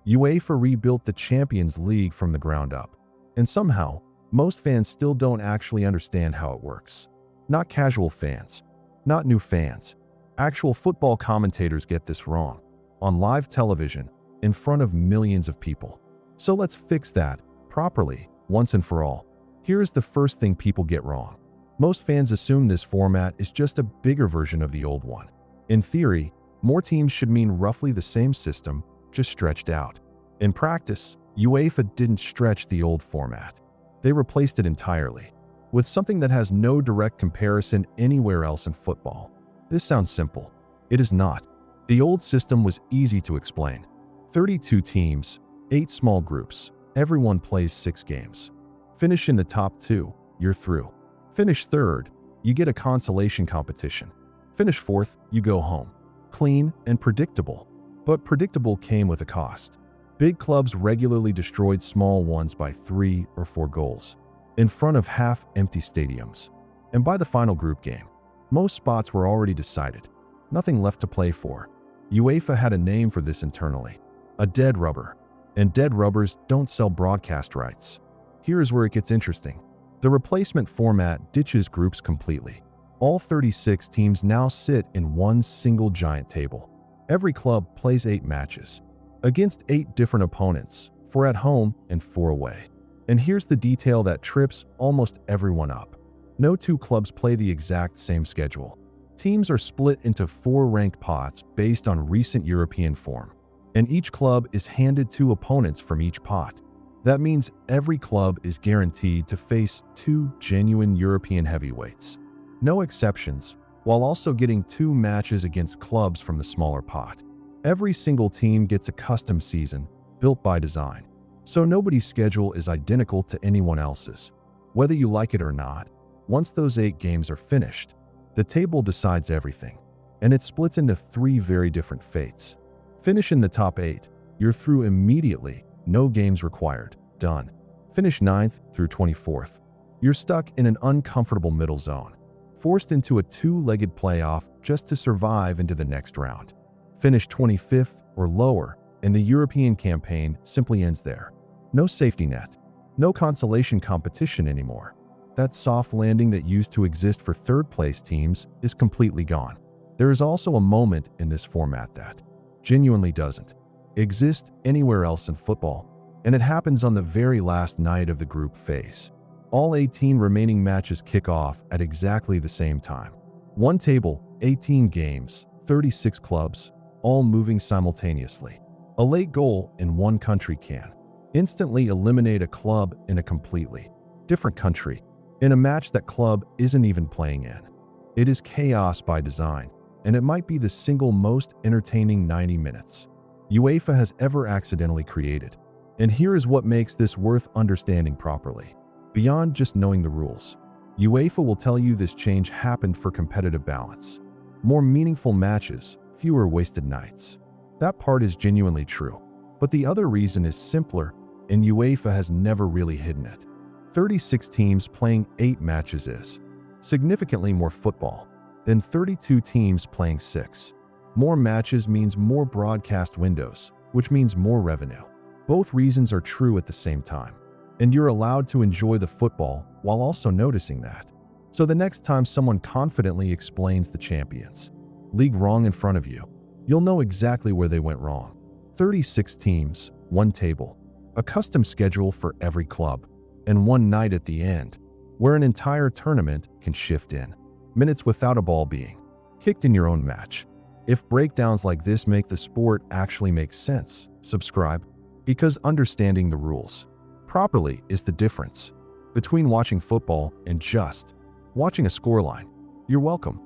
UEFA rebuilt the Champions League from the ground up. And somehow, most fans still don't actually understand how it works. Not casual fans, not new fans. Actual football commentators get this wrong. On live television, in front of millions of people. So let's fix that properly, once and for all. Here's the first thing people get wrong. Most fans assume this format is just a bigger version of the old one. In theory, more teams should mean roughly the same system, just stretched out. In practice, UEFA didn't stretch the old format. They replaced it entirely with something that has no direct comparison anywhere else in football. This sounds simple. It is not. The old system was easy to explain. 32 teams, 8 small groups, everyone plays 6 games. Finish in the top 2, you're through. Finish third, you get a consolation competition. Finish fourth, you go home. Clean and predictable. But predictable came with a cost. Big clubs regularly destroyed small ones by 3 or 4 goals, in front of half-empty stadiums. And by the final group game, most spots were already decided. Nothing left to play for. UEFA had a name for this internally. A dead rubber. And dead rubbers don't sell broadcast rights. Here's where it gets interesting. The replacement format ditches groups completely. All 36 teams now sit in one single giant table. Every club plays 8 matches, against 8 different opponents, 4 at home and 4 away. And here's the detail that trips almost everyone up. No 2 clubs play the exact same schedule. Teams are split into 4 ranked pots based on recent European form, and each club is handed 2 opponents from each pot. That means every club is guaranteed to face 2 genuine European heavyweights. No exceptions, while also getting 2 matches against clubs from the smaller pot. Every single team gets a custom season, built by design. So nobody's schedule is identical to anyone else's. Whether you like it or not, once those 8 games are finished, the table decides everything, and it splits into 3 very different fates. Finish in the top 8, you're through immediately, no games required, done. Finish 9th through 24th. You're stuck in an uncomfortable middle zone, forced into a 2-legged playoff just to survive into the next round. Finish 25th or lower, and the European campaign simply ends there. No safety net, no consolation competition anymore. That soft landing that used to exist for third-place teams is completely gone. There is also a moment in this format that genuinely doesn't exist anywhere else in football, and it happens on the very last night of the group phase. All 18 remaining matches kick off at exactly the same time. One table, 18 games, 36 clubs, all moving simultaneously. A late goal in one country can instantly eliminate a club in a completely different country, in a match that club isn't even playing in. It is chaos by design, and it might be the single most entertaining 90 minutes UEFA has ever accidentally created. And here is what makes this worth understanding properly. Beyond just knowing the rules, UEFA will tell you this change happened for competitive balance. More meaningful matches, fewer wasted nights. That part is genuinely true. But the other reason is simpler, and UEFA has never really hidden it. 36 teams playing 8 matches is significantly more football than 32 teams playing 6. More matches means more broadcast windows, which means more revenue. Both reasons are true at the same time, and you're allowed to enjoy the football while also noticing that. So the next time someone confidently explains the Champions League wrong in front of you, you'll know exactly where they went wrong. 36 teams, 1 table, a custom schedule for every club, and 1 night at the end, where an entire tournament can shift in minutes without a ball being kicked in your own match. If breakdowns like this make the sport actually make sense, subscribe, because understanding the rules properly is the difference between watching football and just watching a scoreline. You're welcome.